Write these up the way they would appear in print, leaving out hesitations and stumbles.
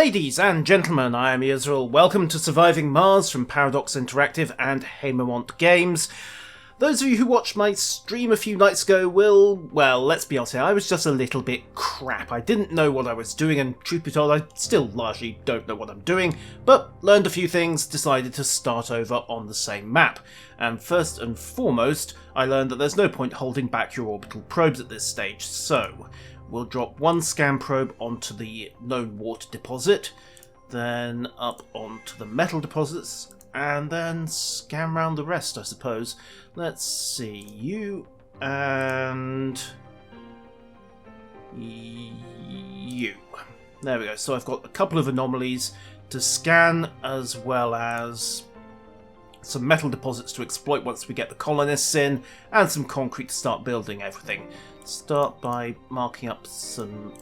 Ladies and gentlemen, I am Israel. Welcome to Surviving Mars from Paradox Interactive and Haemimont Games. Those of you who watched my stream a few nights ago will, well, let's be honest here, I was just a little bit crap. I didn't know what I was doing, and truth be told, I still largely don't know what I'm doing, but learned a few things, decided to start over on the same map. And first and foremost, I learned that there's no point holding back your orbital probes at this stage, so we'll drop one scan probe onto the known water deposit, then up onto the metal deposits, and then scan round the rest, I suppose. Let's see, you and you. There we go. So I've got a couple of anomalies to scan, as well as some metal deposits to exploit once we get the colonists in, and some concrete to start building everything. Start by marking up some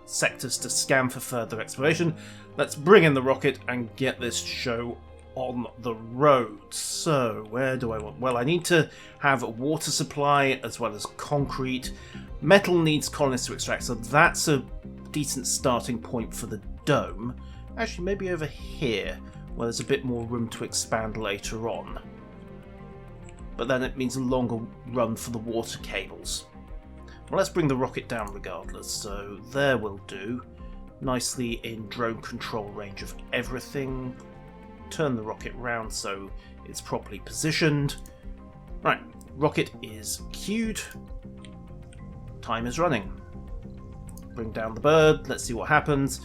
sectors to scan for further exploration. Let's bring in the rocket and get this show on the road. So, where do I want? Well, I need to have a water supply as well as concrete. Metal needs colonists to extract, so that's a decent starting point for the dome. Actually, maybe over here, where there's a bit more room to expand later on. But then it means a longer run for the water cables. Well, let's bring the rocket down regardless, so there will do. Nicely in drone control range of everything. Turn the rocket round so it's properly positioned. Right, rocket is queued. Time is running. Bring down the bird, let's see what happens.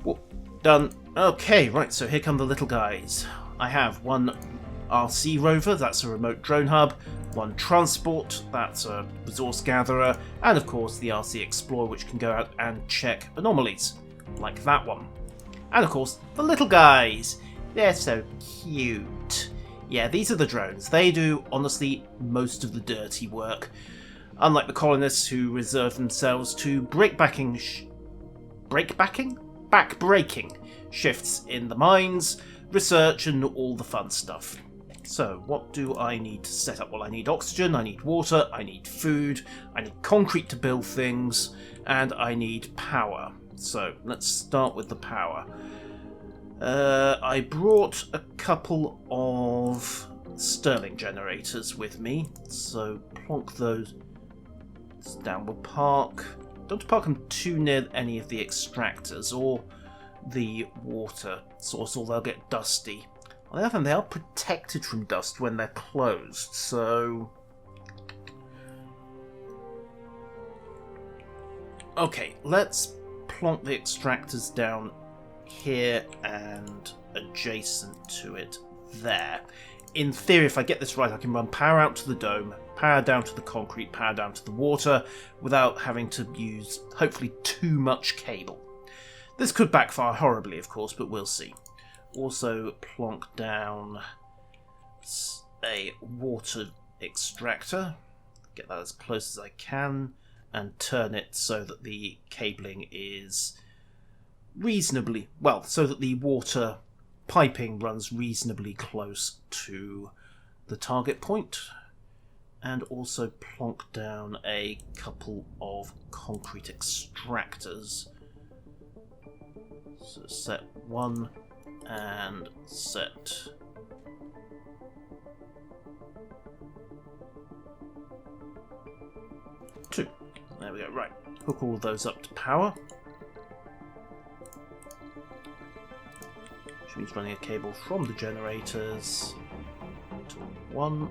Whoop, done. Okay, right, so here come the little guys. I have one RC rover, that's a remote drone hub, one transport, that's a resource gatherer, and of course the RC Explorer, which can go out and check anomalies, like that one. And of course, the little guys. They're so cute. Yeah, these are the drones. They do, honestly, most of the dirty work. Unlike the colonists who reserve themselves to back-breaking shifts in the mines, research, and all the fun stuff. So, what do I need to set up? Well, I need oxygen, I need water, I need food, I need concrete to build things, and I need power. So, let's start with the power. I brought a couple of Stirling generators with me, so plonk those down. We'll park... Don't park them too near any of the extractors or the water source, or they'll get dusty. On the other hand, they are protected from dust when they're closed, so... Okay, let's plonk the extractors down here and adjacent to it there. In theory, if I get this right, I can run power out to the dome, power down to the concrete, power down to the water, without having to use, hopefully, too much cable. This could backfire horribly, of course, but we'll see. Also plonk down a water extractor, get that as close as I can, and turn it so that the cabling is reasonably, well, so that the water piping runs reasonably close to the target point. And also plonk down a couple of concrete extractors. So set one and set two. There we go, right. Hook all of those up to power. Which means running a cable from the generators to 1,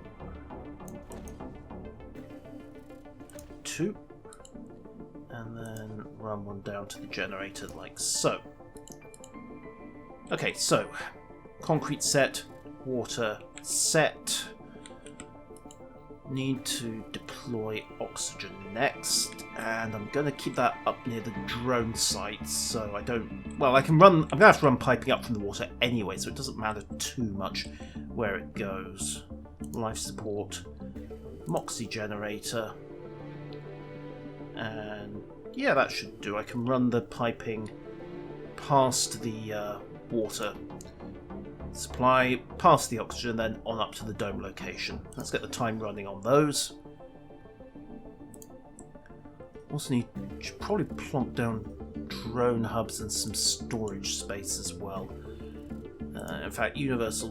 2, and then run one down to the generator like so. Okay, so concrete set, water set. Need to deploy oxygen next, and I'm going to keep that up near the drone site so I don't... Well, I'm going to have to run piping up from the water anyway, so it doesn't matter too much where it goes. Life support, Moxie generator, and yeah, that should do. I can run the piping past the water supply, past the oxygen, then on up to the dome location. Let's get the time running on those. Also should probably plonk down drone hubs and some storage space as well. In fact, Universal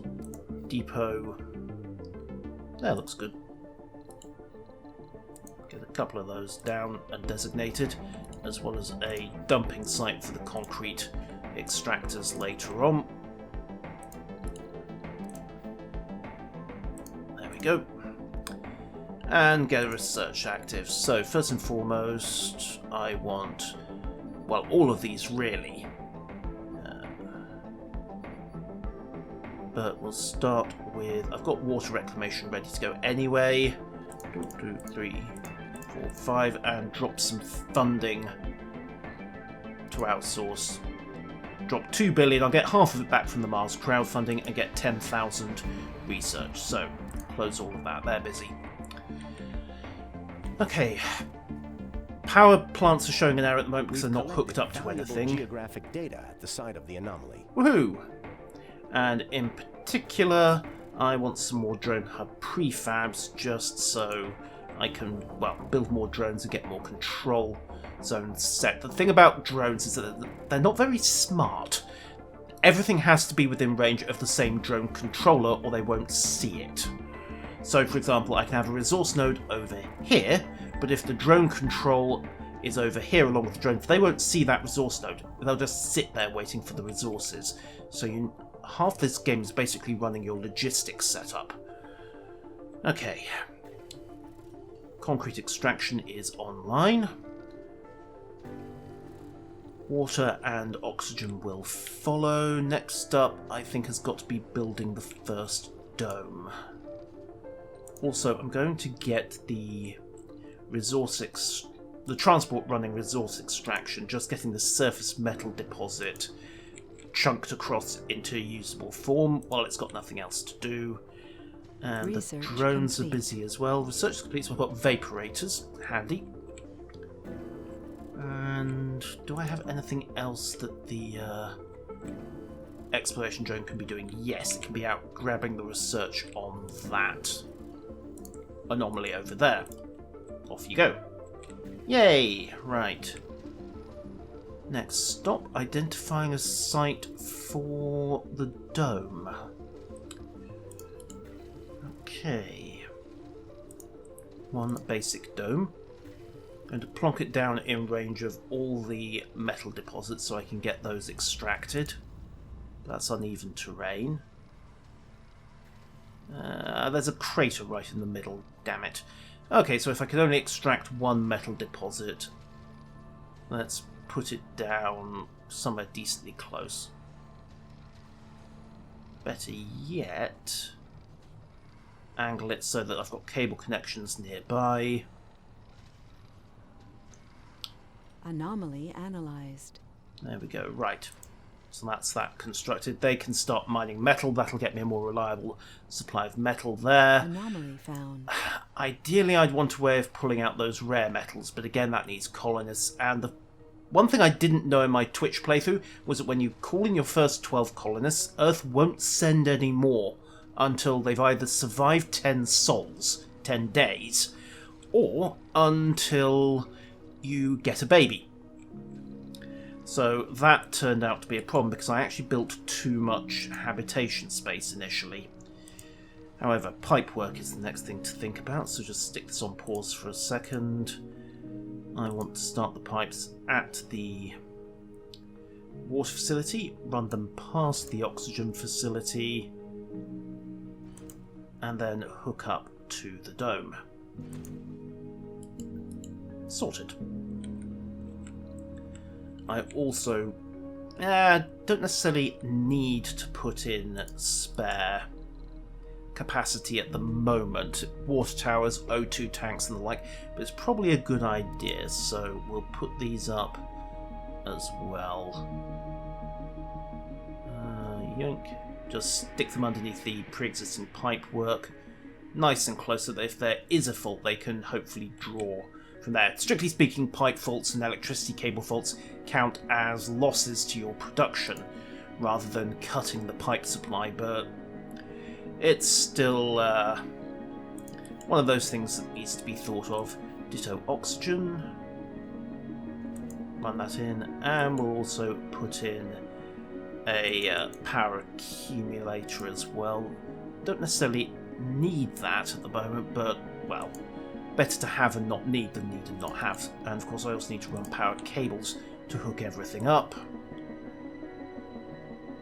Depot, that looks good. Get a couple of those down and designated, as well as a dumping site for the concrete extractors later on. There we go. And get a research active. So first and foremost, I want, well, all of these really. But we'll start with, I've got water reclamation ready to go anyway. 1, 2, 3, 4, 5, and drop some funding to outsource. Drop 2 billion, I'll get half of it back from the Mars crowdfunding and get 10,000 research. So, close all of that, they're busy. Okay. Power plants are showing an error at the moment because they're not hooked up to anything. Geographic data at the site of the anomaly. Woohoo! And in particular, I want some more drone hub prefabs just so I can, well, build more drones and get more control zones set. The thing about drones is that they're not very smart. Everything has to be within range of the same drone controller or they won't see it. So, for example, I can have a resource node over here, but if the drone control is over here along with the drone, they won't see that resource node. They'll just sit there waiting for the resources. So half this game is basically running your logistics setup. Okay. Concrete extraction is online. Water and oxygen will follow. Next up, I think, has got to be building the first dome. Also, I'm going to get the transport running resource extraction, just getting the surface metal deposit chunked across into a usable form while it's got nothing else to do. And the drones are busy as well. Research is complete, so I've got vaporators, handy. And do I have anything else that the exploration drone can be doing? Yes, it can be out grabbing the research on that anomaly over there. Off you go. Yay! Right. Next stop, identifying a site for the dome. Okay. One basic dome. Going to plonk it down in range of all the metal deposits so I can get those extracted. That's uneven terrain. There's a crater right in the middle, damn it. Okay, so if I could only extract one metal deposit, let's put it down somewhere decently close. Better yet, angle it so that I've got cable connections nearby. Anomaly analyzed. There we go, right. So that's that constructed. They can start mining metal. That'll get me a more reliable supply of metal there. Anomaly found. Ideally, I'd want a way of pulling out those rare metals, but again, that needs colonists. And the one thing I didn't know in my Twitch playthrough was that when you call in your first 12 colonists, Earth won't send any more until they've either survived 10 sols, 10 days, or until you get a baby. So that turned out to be a problem because I actually built too much habitation space initially. However, pipe work is the next thing to think about, so just stick this on pause for a second. I want to start the pipes at the water facility, run them past the oxygen facility, and then hook up to the dome. Sorted. I also don't necessarily need to put in spare capacity at the moment. Water towers, O2 tanks and the like, but it's probably a good idea, so we'll put these up as well. Yoink. Just stick them underneath the pre-existing pipe work, nice and close, so that if there is a fault they can hopefully draw from there. Strictly speaking, pipe faults and electricity cable faults count as losses to your production rather than cutting the pipe supply, but it's still one of those things that needs to be thought of. Ditto oxygen. Run that in, and we'll also put in a power accumulator as well. Don't necessarily need that at the moment, but, well, better to have and not need than need and not have. And of course I also need to run power cables to hook everything up.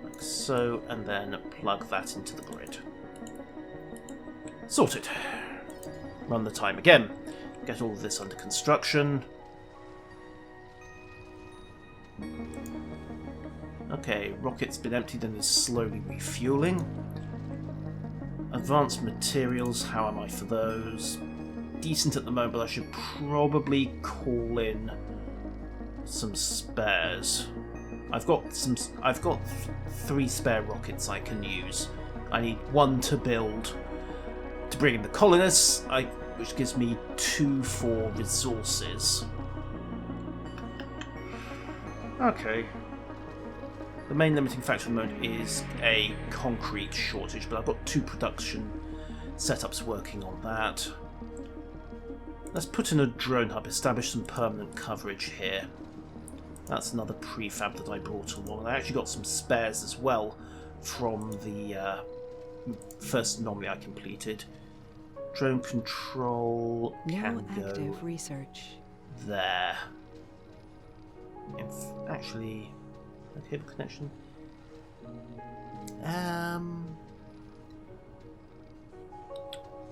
Like so, and then plug that into the grid. Sorted. Run the time again. Get all of this under construction. Okay, rocket's been emptied and is slowly refueling. Advanced materials, how am I for those? Decent at the moment, but I should probably call in some spares. I've got 3 spare rockets I can use. I need 1 to build to bring in the colonists, which gives me 2 for resources. Okay. The main limiting factor at the moment is a concrete shortage, but I've got 2 production setups working on that. Let's put in a drone hub, establish some permanent coverage here. That's another prefab that I brought along. I actually got some spares as well from the first anomaly I completed. Drone control can No active go research. there. Actually, cable connection.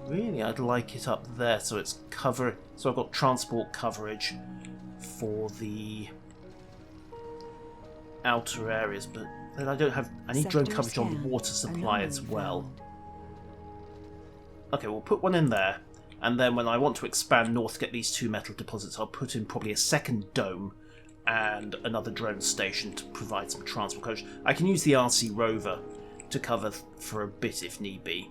Really, I'd like it up there so it's cover. So I've got transport coverage for the outer areas, but then I don't have. I need drone Sector coverage on the scan. water supply as Anomaly well. found. Okay, we'll put one in there, and then when I want to expand north to get these 2 metal deposits, I'll put in probably a second dome and another drone station to provide some transport coverage. I can use the RC rover to cover for a bit if need be.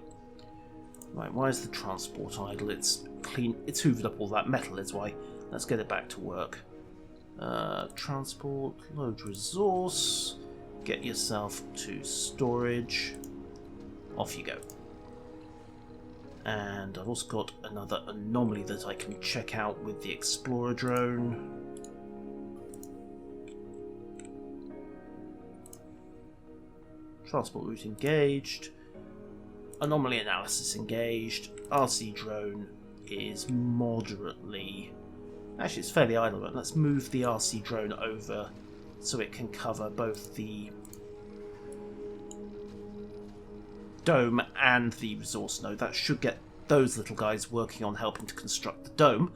Right, why is the transport idle? It's clean. It's hoovered up all that metal, is why. Let's get it back to work. Transport, load resource, get yourself to storage. Off you go. And I've also got another anomaly that I can check out with the Explorer drone. Transport route engaged. Anomaly analysis engaged. RC drone is moderately... Actually, it's fairly idle, but let's move the RC drone over so it can cover both the dome and the resource node. That should get those little guys working on helping to construct the dome.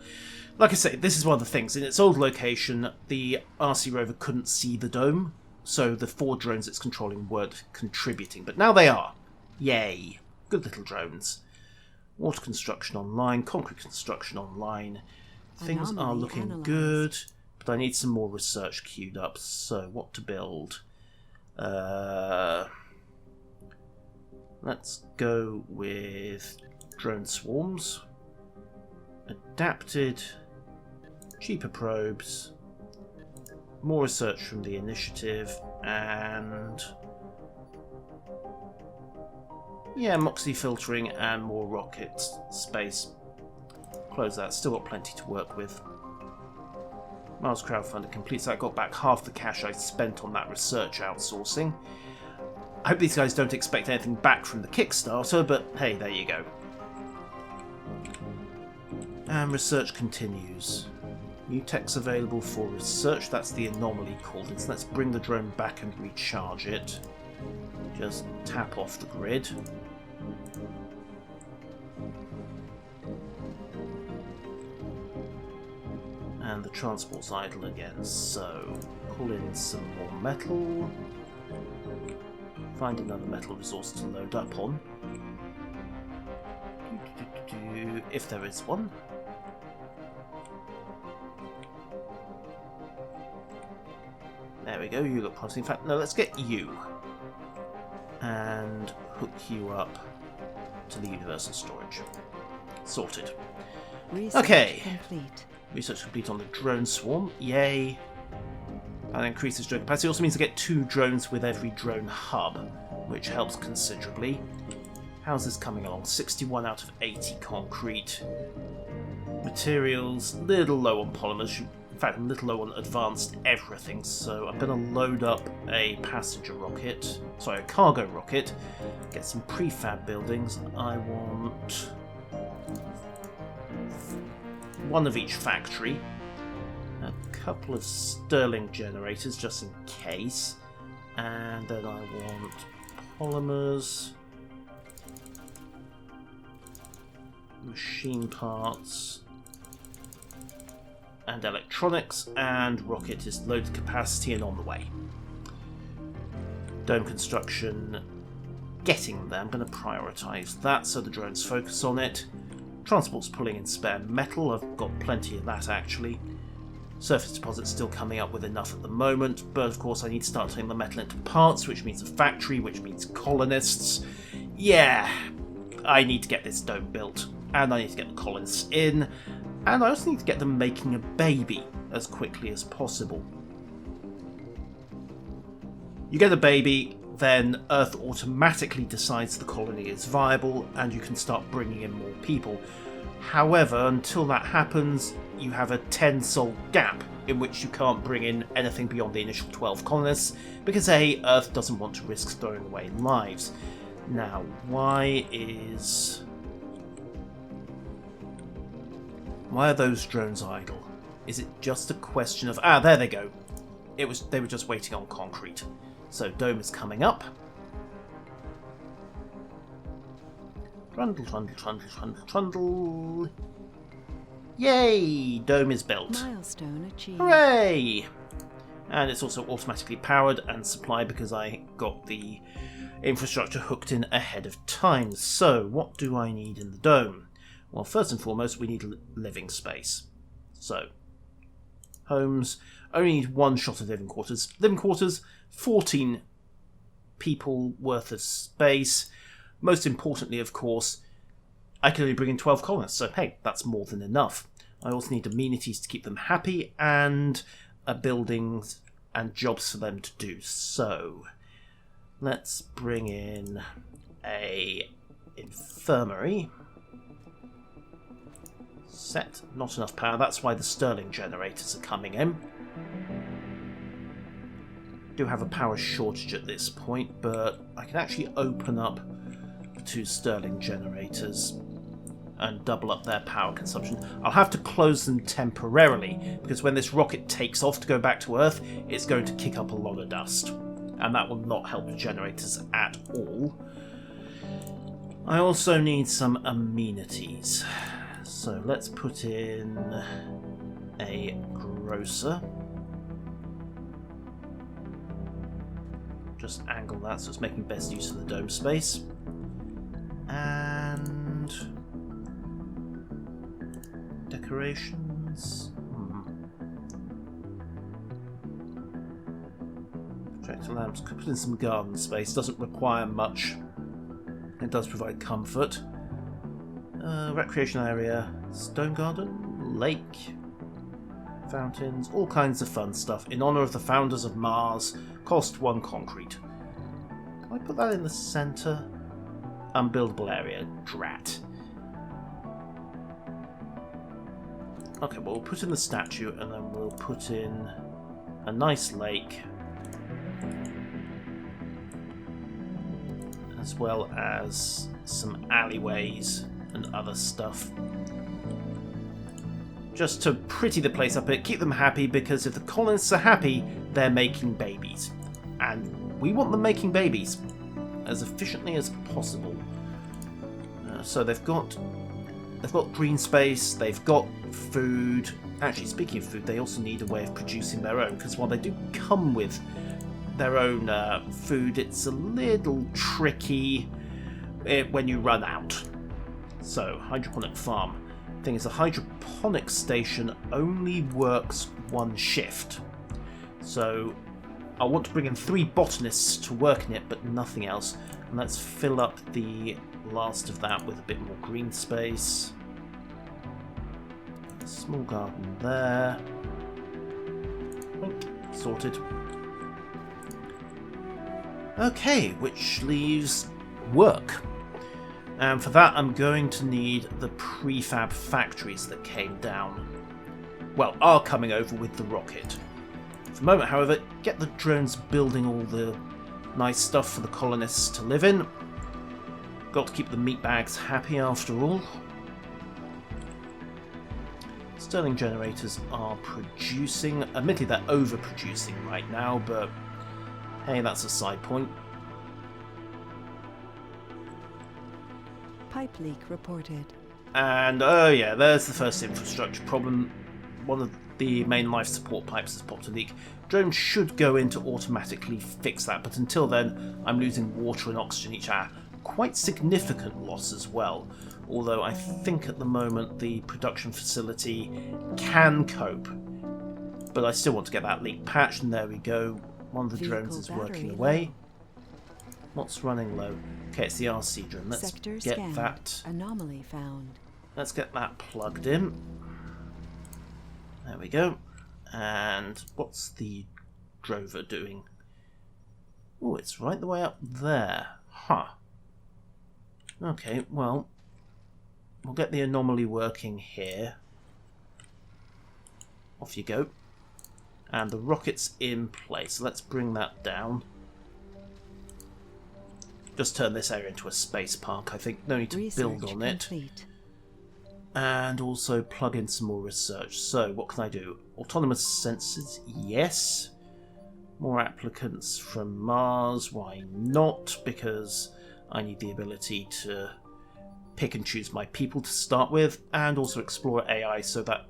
Like I say, this is one of the things. In its old location, the RC rover couldn't see the dome, so the 4 drones it's controlling weren't contributing, but now they are. Yay. Good little drones. Water construction online, concrete construction online. Things are Anomaly looking analyzed. good, but I need some more research queued up. So, what to build? Let's go with drone swarms. Adapted. Cheaper probes. More research from the initiative. And... yeah, Moxie filtering and more rocket space. Close that. Still got plenty to work with. Miles crowdfunder completes that. Got back half the cash I spent on that research outsourcing. I hope these guys don't expect anything back from the Kickstarter, but hey, there you go. And research continues. New tech's available for research. That's the anomaly called. So let's bring the drone back and recharge it. Just tap off the grid. And the transport's idle again, so pull in some more metal. Find another metal resource to load up on. If there is one. There we go, you look promising. In fact, no, let's get you. And hook you up to the universal storage. Sorted. Research Okay. complete. Research complete on the drone swarm. Yay. That increases drone capacity. Also means I get 2 drones with every drone hub, which helps considerably. How's this coming along? 61 out of 80 concrete. Materials, little low on polymers. Should fact, I'm a little low on advanced everything, so I'm going to load up a passenger rocket, sorry, a cargo rocket, get some prefab buildings. I want one of each factory, a couple of Stirling generators just in case, and then I want polymers, machine parts, and electronics, and rocket is loaded capacity and on the way. Dome construction, getting there. I'm going to prioritise that so the drones focus on it. Transport's pulling in spare metal. I've got plenty of that actually. Surface deposits still coming up with enough at the moment, but of course I need to start turning the metal into parts, which means a factory, which means colonists. Yeah, I need to get this dome built, and I need to get the colonists in. And I also need to get them making a baby as quickly as possible. You get a baby, then Earth automatically decides the colony is viable and you can start bringing in more people. However, until that happens, you have a 10-sol gap in which you can't bring in anything beyond the initial 12 colonists because A, Earth doesn't want to risk throwing away lives. Now, why are those drones idle? Is it just a question of... Ah, there they go. They were just waiting on concrete. So, dome is coming up. Trundle, trundle, trundle, trundle, trundle. Yay! Dome is built. Milestone achieved. Hooray! And it's also automatically powered and supplied because I got the infrastructure hooked in ahead of time. So, what do I need in the dome? Well, first and foremost, we need living space. So, homes, only need one shot of living quarters. Living quarters, 14 people worth of space. Most importantly, of course, I can only bring in 12 colonists, so hey, that's more than enough. I also need amenities to keep them happy and buildings and jobs for them to do. So, let's bring in a infirmary. Set, not enough power, that's why the Stirling generators are coming in. Do have a power shortage at this point, but I can actually open up the 2 Stirling generators and double up their power consumption. I'll have to close them temporarily, because when this rocket takes off to go back to Earth, it's going to kick up a lot of dust, and that will not help the generators at all. I also need some amenities. So let's put in a grocer. Just angle that so it's making best use of the dome space. And decorations. Projector lamps. Could put in some garden space. Doesn't require much. It does provide comfort. Recreation area, stone garden, lake, fountains, all kinds of fun stuff in honour of the founders of Mars. Cost 1 concrete. Can I put that in the centre? Unbuildable area, drat. Okay, well, we'll put in the statue and then we'll put in a nice lake, as well as some alleyways and other stuff, just to pretty the place up a bit, keep them happy, because if the colonists are happy, they're making babies, and we want them making babies as efficiently as possible. So they've got green space, they've got food. Actually, speaking of food, they also need a way of producing their own, because while they do come with their own food, it's a little tricky when you run out. So, hydroponic farm. Thing is, a hydroponic station only works 1 shift. So, I want to bring in 3 botanists to work in it, but nothing else. And let's fill up the last of that with a bit more green space. Small garden there. Sorted. Okay, which leaves work. And for that, I'm going to need the prefab factories that came down. well, are coming over with the rocket. For the moment, however, get the drones building all the nice stuff for the colonists to live in. Got to keep the meatbags happy after all. Stirling generators are producing. Admittedly, they're overproducing right now, but hey, that's a side point. Pipe leak reported. And oh yeah, there's the first infrastructure problem. One of the main life support pipes has popped a leak. Drones should go in to automatically fix that, but until then, I'm losing water and oxygen each hour. Quite significant loss as well. Although I think at the moment the production facility can cope. But I still want to get that leak patched, and there we go. One of the drones is working away. What's running low? Okay, it's the RC drone. Let's Sector get scan. that. Anomaly found. Let's get that plugged in. There we go. And what's the drover doing? Oh, it's right the way up there. Huh. Okay, well, we'll get the anomaly working here. Off you go. And the rocket's in place. So let's bring that down. Just turn this area into a space park, I think. No need to build on it. Complete. And also plug in some more research. So, what can I do? Autonomous sensors? Yes. More applicants from Mars? Why not? Because I need the ability to pick and choose my people to start with, and also explore AI so that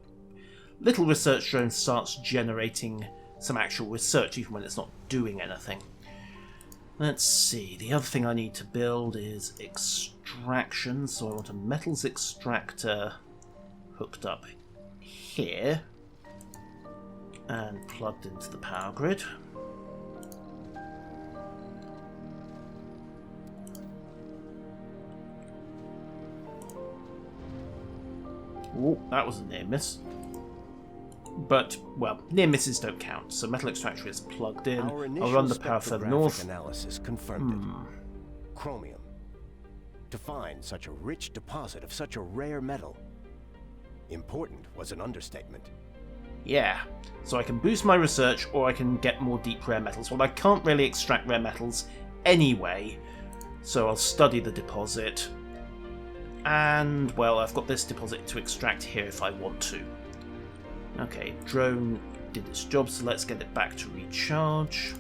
little research drone starts generating some actual research even when it's not doing anything. Let's see, the other thing I need to build is extraction, so I want a metals extractor hooked up here and plugged into the power grid. Oh, that was a near miss. But, well, near misses don't count, so metal extractor is plugged in. I'll run the power further north. Analysis confirmed it. Chromium. To find such a rich deposit of such a rare metal. Important was an understatement. Yeah, so I can boost my research or I can get more deep rare metals. Well, I can't really extract rare metals anyway, so I'll study the deposit. And, well, I've got this deposit to extract here if I want to. Okay, drone did its job, so let's get it back to recharge.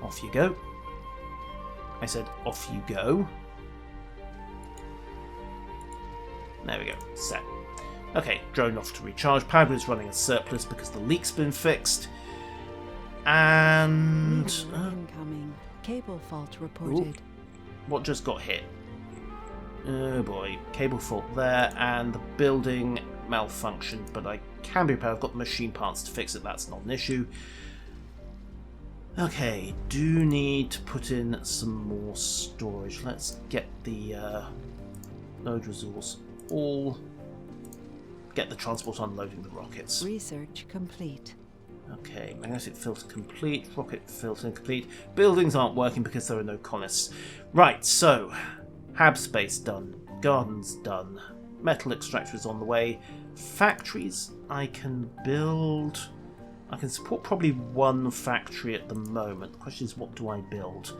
Off you go. I said off you go. There we go, set. Okay, drone off to recharge. Power grid's running a surplus because the leak's been fixed. And... incoming. Cable fault reported. Ooh, what just got hit? Oh boy, cable fault there, and the building malfunctioned, but I can be prepared. I've got the machine parts to fix it, that's not an issue. Okay, do need to put in some more storage. Let's get the node resource all. Get the transport unloading the rockets. Research complete. Okay, magnetic filter complete, rocket filter complete. Buildings aren't working because there are no colonists. Right, so hab space done, gardens done, metal extractor is on the way. Factories I can build. I can support probably one factory at the moment. The question is, what do I build?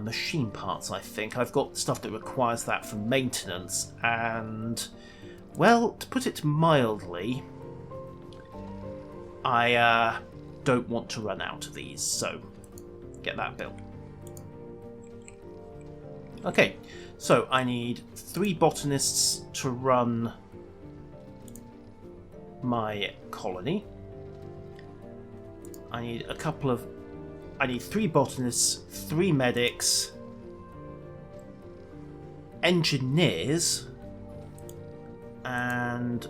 Machine parts, I think. I've got stuff that requires that for maintenance, and, well, to put it mildly, I don't want to run out of these, so get that built. Okay, so I need 3 botanists to run my colony. I need 3 botanists, 3 medics, engineers, and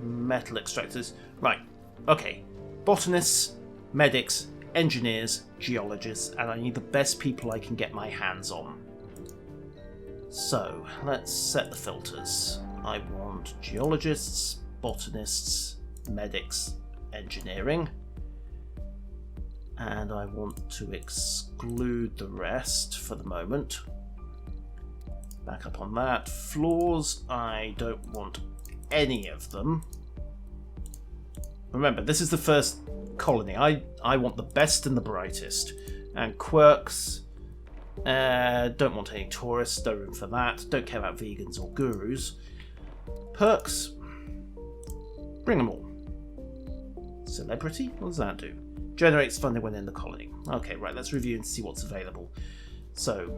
metal extractors. Right, okay. Botanists, medics, engineers, geologists, and I need the best people I can get my hands on. So, let's set the filters. I want geologists, botanists, medics, engineering. And I want to exclude the rest for the moment. Back up on that. Floors, I don't want any of them. Remember, this is the first colony. I want the best and the brightest. And quirks. Don't want any tourists, no room for that. Don't care about vegans or gurus. Perks. Bring them all. Celebrity? What does that do? Generates funding when in the colony. Okay, right, let's review and see what's available. So,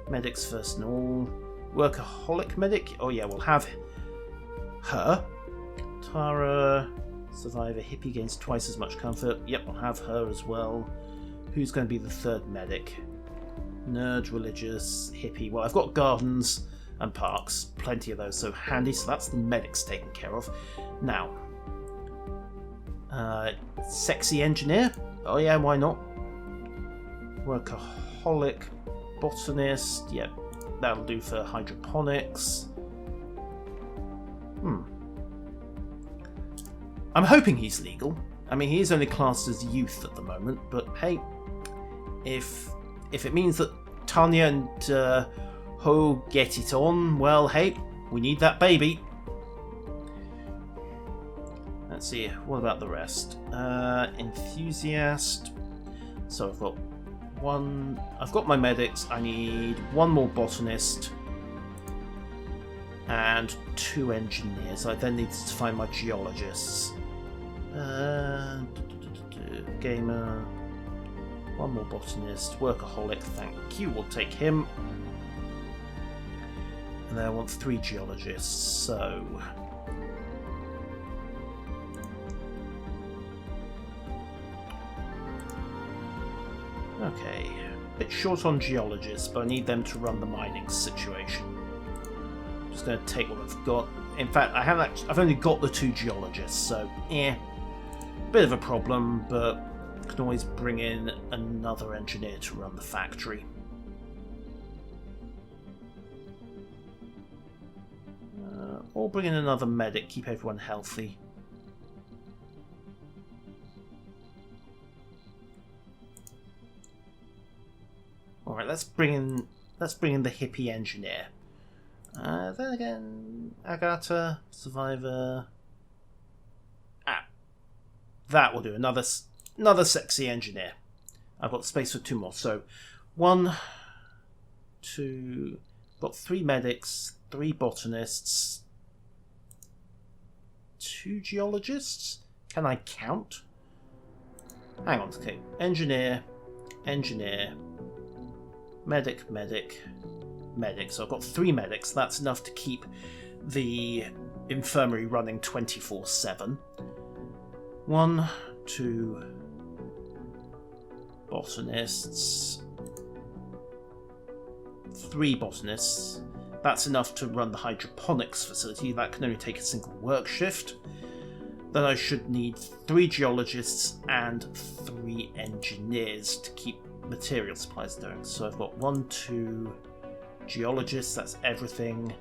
medics first and all. Workaholic medic? Oh yeah, we'll have her. Tara, survivor, hippie, gains twice as much comfort. Yep, we'll have her as well. Who's going to be the third medic? Nerd, religious, hippie. Well, I've got gardens and parks. Plenty of those, so handy. So that's the medics taken care of. Now, sexy engineer. Oh yeah, why not? Workaholic, botanist. Yep, that'll do for hydroponics. I'm hoping he's legal. I mean, he is only classed as youth at the moment, but hey, if it means that Tanya and Ho get it on, well, hey, we need that baby. Let's see, what about the rest? Enthusiast. So I've got one. I've got my medics. I need one more botanist and 2 engineers. I then need to find my geologists. Gamer. One more botanist. Workaholic, thank you. We'll take him. And then I want 3 geologists, so... Okay. Bit short on geologists, but I need them to run the mining situation. Just going to take what I've got. In fact, I've only got the 2 geologists, so bit of a problem, but I can always bring in another engineer to run the factory. Or bring in another medic, keep everyone healthy. All right, let's bring in the hippie engineer. Then again, Agatha, survivor. That will do. Another sexy engineer. I've got space for 2 more. So, 1, 2. Got 3 medics, 3 botanists, 2 geologists. Can I count? Hang on. Okay. Engineer, medic, medic. So I've got 3 medics. That's enough to keep the infirmary running 24/7. 1, 2 botanists, 3 botanists. That's enough to run the hydroponics facility. That can only take a single work shift. Then I should need 3 geologists and 3 engineers to keep material supplies going. So I've got 1, 2 geologists. That's everything.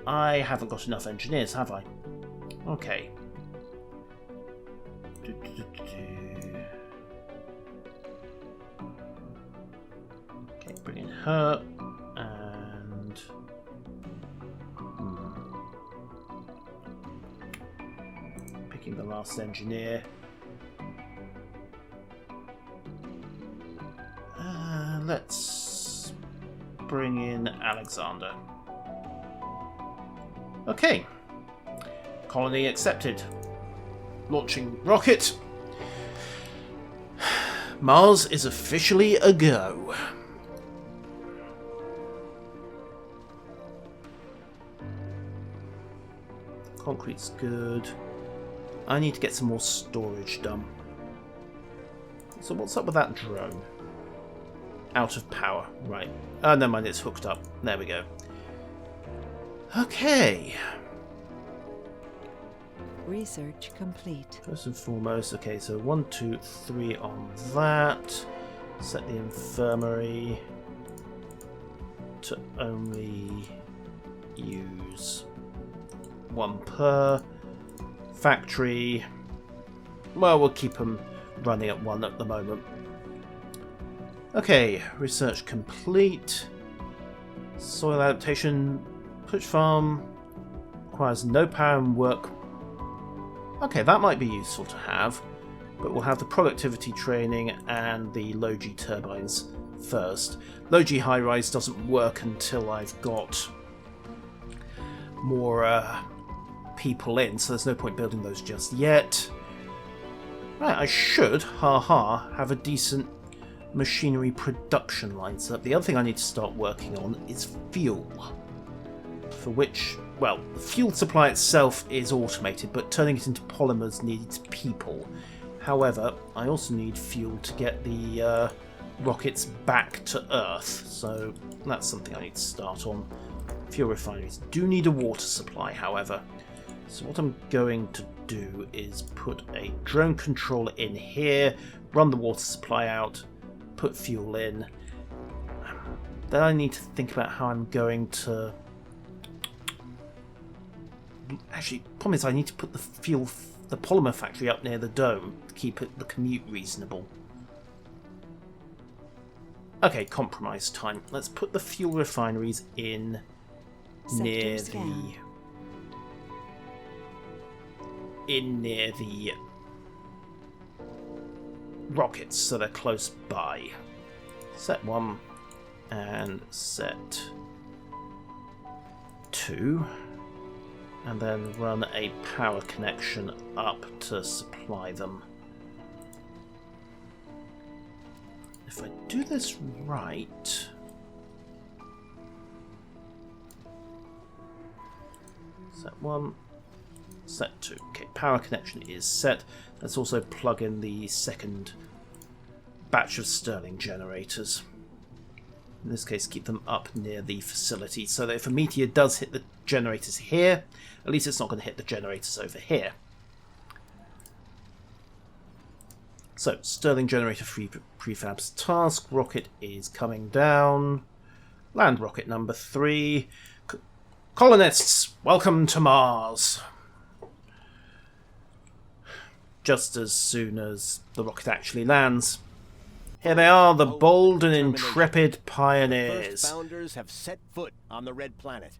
I haven't got enough engineers, have I? Okay. Okay, bring in her and picking the last engineer. Let's bring in Alexander. Okay. Colony accepted. Launching rocket. Mars is officially a go. Concrete's good. I need to get some more storage done. So what's up with that drone? Out of power. Right. Oh, never mind, it's hooked up. There we go. Okay. Research complete. First and foremost, okay, so 1, 2, 3 on that. Set the infirmary to only use 1 per factory. Well, we'll keep them running at 1 at the moment. Okay, research complete. Soil adaptation. Push farm requires no power and work. Okay, that might be useful to have, but we'll have the productivity training and the low G turbines first. Low G high rise doesn't work until I've got more people in, so there's no point building those just yet. Right, I should, have a decent machinery production line set up. The other thing I need to start working on is fuel, for which, well, the fuel supply itself is automated, but turning it into polymers needs people. However, I also need fuel to get the rockets back to Earth, so that's something I need to start on. Fuel refineries do need a water supply, however. So what I'm going to do is put a drone controller in here, run the water supply out, put fuel in. Then I need to think about how I'm going to... Actually, the problem is I need to put the polymer factory up near the dome to keep the commute reasonable. Okay, compromise time. Let's put the fuel refineries in near the rockets, so they're close by. Set 1 and set 2, and then run a power connection up to supply them. If I do this right... Set 1, set 2. Okay, power connection is set. Let's also plug in the second batch of Stirling generators. In this case, keep them up near the facility, so that if a meteor does hit the generators here, at least it's not going to hit the generators over here. So, Stirling generator prefabs task. Rocket is coming down. Land rocket number 3. Colonists, welcome to Mars. Just as soon as the rocket actually lands. Here they are, the bold and intrepid pioneers. The first founders have set foot on the Red Planet.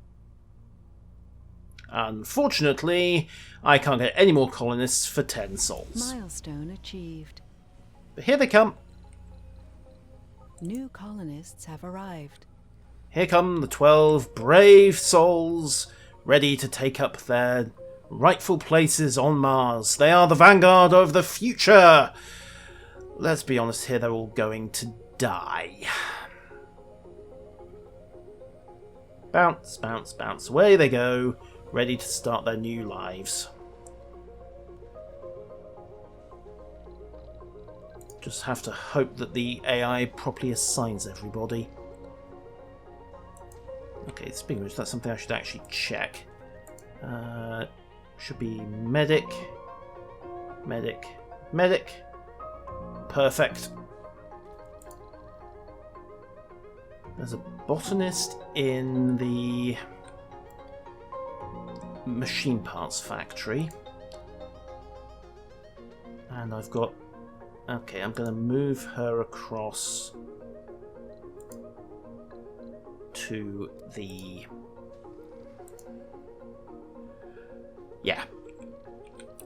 Unfortunately, I can't get any more colonists for 10 souls. Milestone achieved. But here they come. New colonists have arrived. Here come the 12 brave souls, ready to take up their rightful places on Mars. They are the vanguard of the future. Let's be honest here, they're all going to die. Bounce, bounce, bounce. Away they go, ready to start their new lives. Just have to hope that the AI properly assigns everybody. Okay, speaking of which, that's something I should actually check. Should be medic, medic, medic. Perfect. There's a botanist in the machine parts factory. And I've got... Okay, I'm going to move her across to the... Yeah.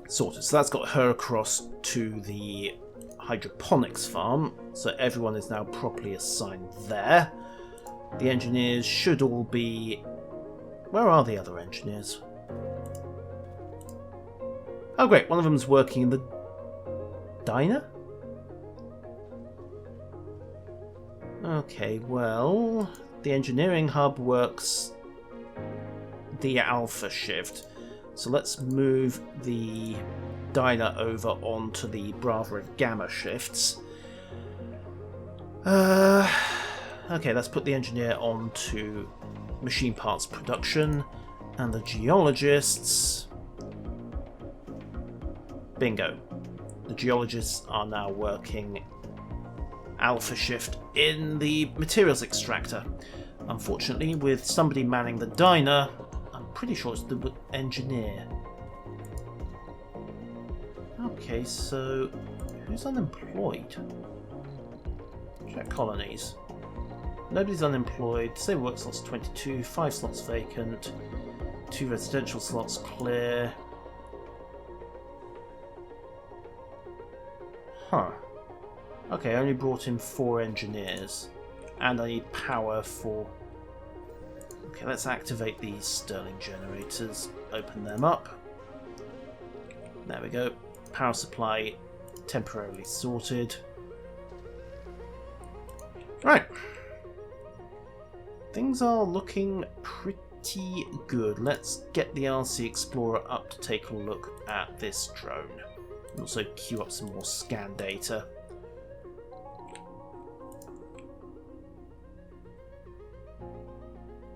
Sorted. So that's got her across to the hydroponics farm. So everyone is now properly assigned there. The engineers should all be... Where are the other engineers? Oh great, one of them's working in the diner? Okay, well... The engineering hub works the alpha shift. So let's move the diner over onto the Bravo and Gamma shifts. Okay, let's put the engineer onto machine parts production, and the geologists... Bingo. The geologists are now working alpha shift in the materials extractor. Unfortunately, with somebody manning the diner, I'm pretty sure it's the engineer. Okay, so who's unemployed? Check colonies. Nobody's unemployed. Disabled work slots 22, 5 slots vacant, 2 residential slots clear. Huh. Okay, I only brought in 4 engineers. And I need power for... Okay, let's activate these Stirling generators. Open them up. There we go. Power supply temporarily sorted. Right. Things are looking pretty good. Let's get the RC Explorer up to take a look at this drone. And also queue up some more scan data.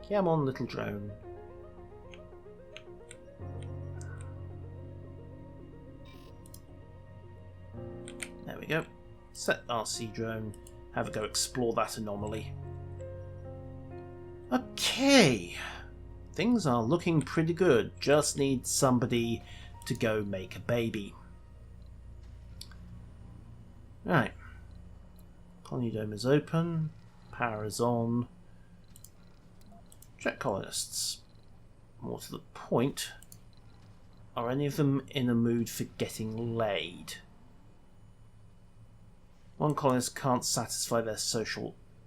Come on, little drone. There we go. Set RC drone. Have a go explore that anomaly. Okay. Things are looking pretty good. Just need somebody to go make a baby. Right. Colony dome is open. Power is on. Check colonists. More to the point, are any of them in a mood for getting laid? One colonist can't satisfy their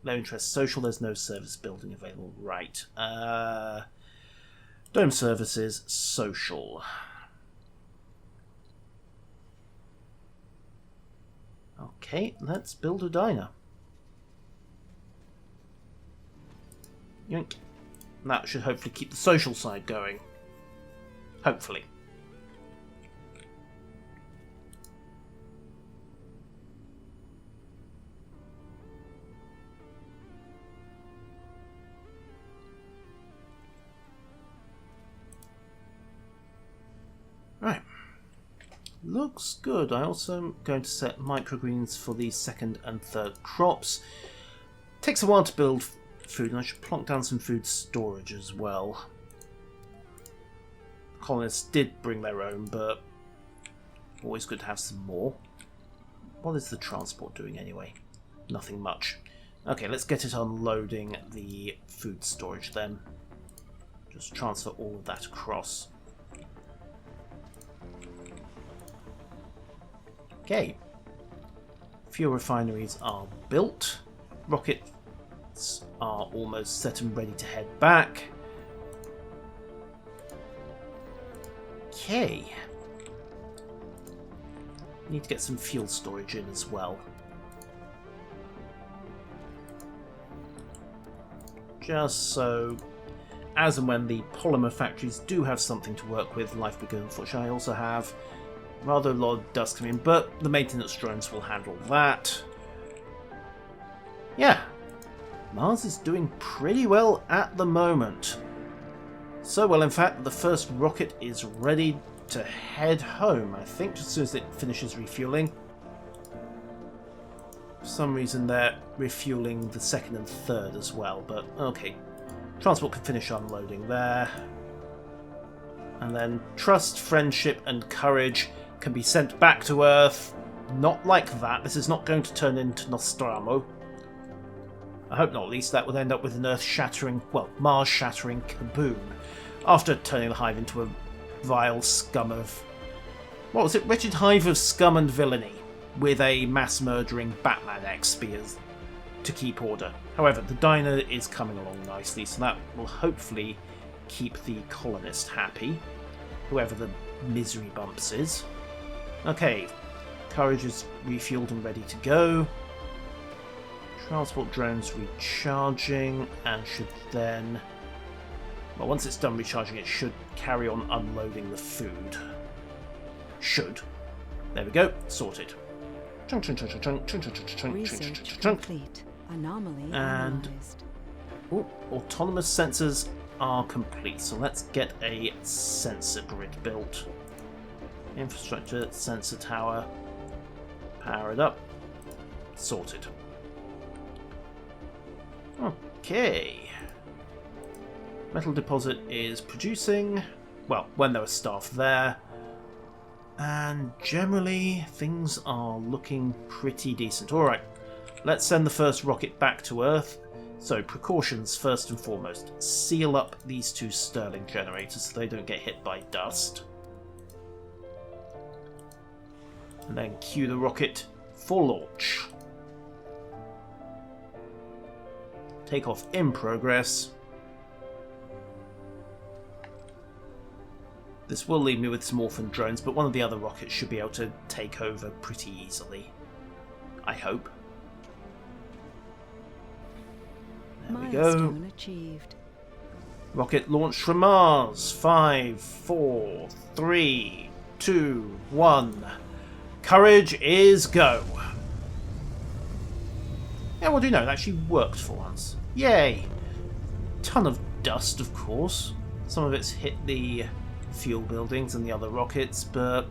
interest. Social, there's no service building available. Right. Dome services, social. Okay, let's build a diner. Yoink. That should hopefully keep the social side going. Hopefully. Right. Looks good. I also am going to set microgreens for the second and third crops. Takes a while to build food, and I should plonk down some food storage as well. Colonists did bring their own, but always good to have some more. What is the transport doing anyway? Nothing much. Okay, let's get it unloading the food storage then. Just transfer all of that across. Okay. Fuel refineries are built. Rockets are almost set and ready to head back. Okay. Need to get some fuel storage in as well. Just so, as and when the polymer factories do have something to work with, life will be good. Unfortunately, I also have rather a lot of dust coming in, but the maintenance drones will handle that. Yeah. Mars is doing pretty well at the moment. So well, in fact, the first rocket is ready to head home, I think, just as soon as it finishes refueling. For some reason, they're refueling the second and third as well, but okay. Transport can finish unloading there. And then trust, friendship, and courage can be sent back to Earth. Not like that. This is not going to turn into Nostromo. I hope not, at least. That would end up with an Earth-shattering, well, Mars-shattering kaboom, after turning the Hive into a vile scum of... what was it? Wretched hive of scum and villainy, with a mass-murdering Batman ex-spears to keep order. However, the diner is coming along nicely, so that will hopefully keep the colonist happy, whoever the misery bumps is. Okay, courage is refueled and ready to go. Transport drones recharging, and should then... well, once it's done recharging, it should carry on unloading the food. Should. There we go. Sorted. Chunk, chunk, chunk, chunk, chunk, chunk, chunk, chunk, chunk, Research chunk, chunk. complete. Anomaly And... analyzed. ooh, autonomous sensors are complete, so let's get a sensor grid built. Infrastructure, sensor tower. Power it up. Sorted. Okay. Metal deposit is producing, well, when there are staff there. And generally, things are looking pretty decent. Alright, let's send the first rocket back to Earth. So, precautions first and foremost. Seal up these two Stirling generators so they don't get hit by dust. And then cue the rocket for launch. Takeoff in progress. This will leave me with some orphan drones, but one of the other rockets should be able to take over pretty easily. I hope. There we go. Milestone achieved. Rocket launch from Mars. 5, 4, 3, 2, 1. Courage is go. Yeah, what do you know? It actually worked for once. Yay! Ton of dust, of course. Some of it's hit the fuel buildings and the other rockets, but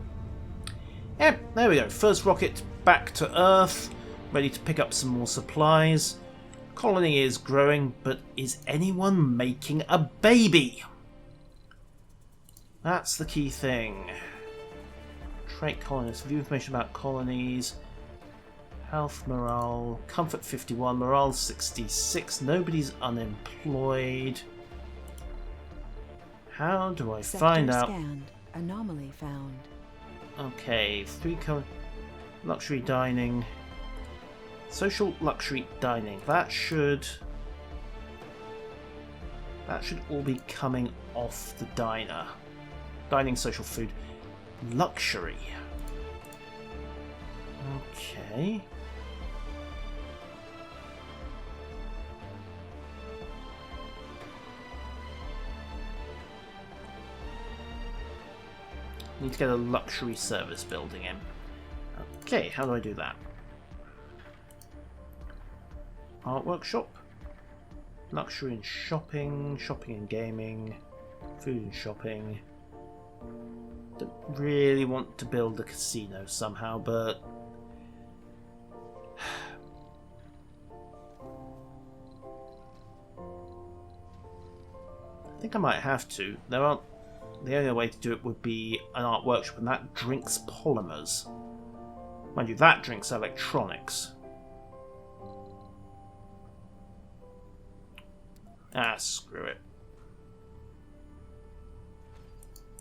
yeah, there we go. First rocket back to Earth, ready to pick up some more supplies. Colony is growing, but is anyone making a baby? That's the key thing. Trait colonists, view information about colonies. Health, morale, comfort 51, morale 66. Nobody's unemployed. How do I find out? Scanned. Anomaly found. Okay, luxury dining. Social luxury dining. That should all be coming off the diner. Dining, social food, luxury. Okay. Need to get a luxury service building in. Okay, how do I do that? Art workshop, luxury and shopping, shopping and gaming, food and shopping. Don't really want to build a casino somehow, but I think I might have to. The only way to do it would be an art workshop, and that drinks polymers. Mind you, that drinks electronics. Ah, screw it.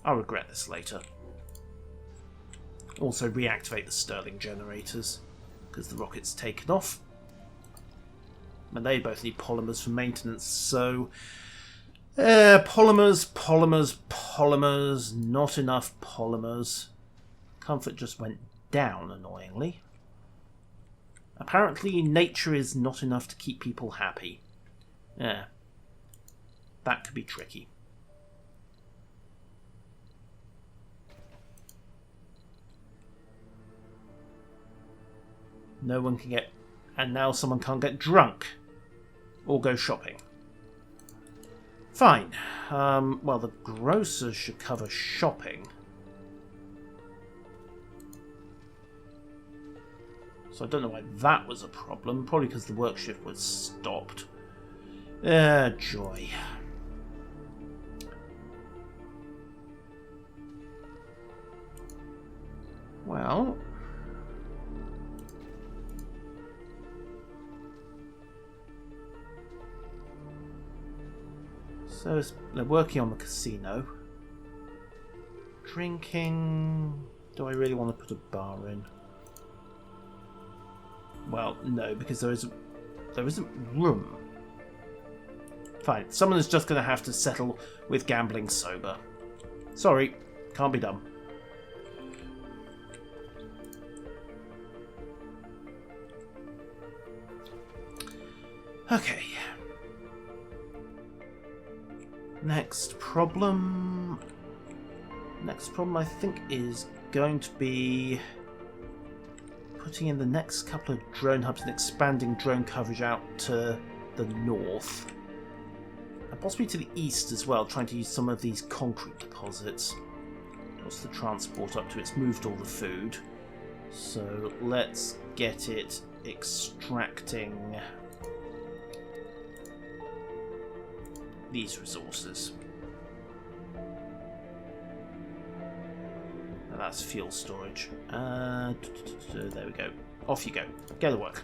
I'll regret this later. Also reactivate the Stirling generators, because the rocket's taken off. And they both need polymers for maintenance, so polymers, not enough polymers. Comfort just went down, annoyingly. Apparently nature is not enough to keep people happy. Yeah. That could be tricky. No one can get... And now someone can't get drunk. Or go shopping. Fine. Well, the grocers should cover shopping. So I don't know why that was a problem. Probably because the work shift was stopped. Joy. Well... So they're working on the casino. Drinking... Do I really want to put a bar in? Well, no, because there isn't room. Fine, someone is just going to have to settle with gambling sober. Sorry, can't be done. Okay. Next problem I think is going to be putting in the next couple of drone hubs and expanding drone coverage out to the north. And possibly to the east as well, trying to use some of these concrete deposits. What's the transport up to? It's moved all the food. So let's get it extracting these resources. And that's fuel storage. There we go. Off you go. Get to work.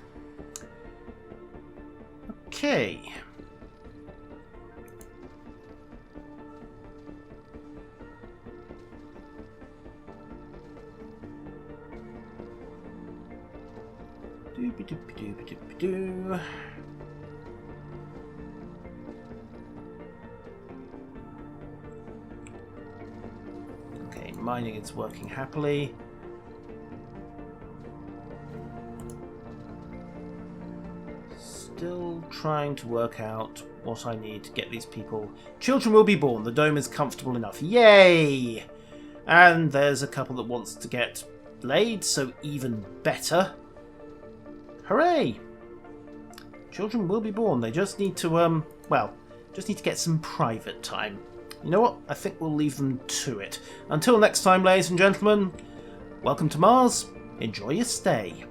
Okay. Doobie-doobie-doobie-doobie-doo. Okay, mining is working happily. Still trying to work out what I need to get these people. Children will be born. The dome is comfortable enough. Yay! And there's a couple that wants to get laid, so even better. Hooray! Children will be born. They just need to, well, just need to get some private time. You know what? I think we'll leave them to it. Until next time, ladies and gentlemen, welcome to Mars. Enjoy your stay.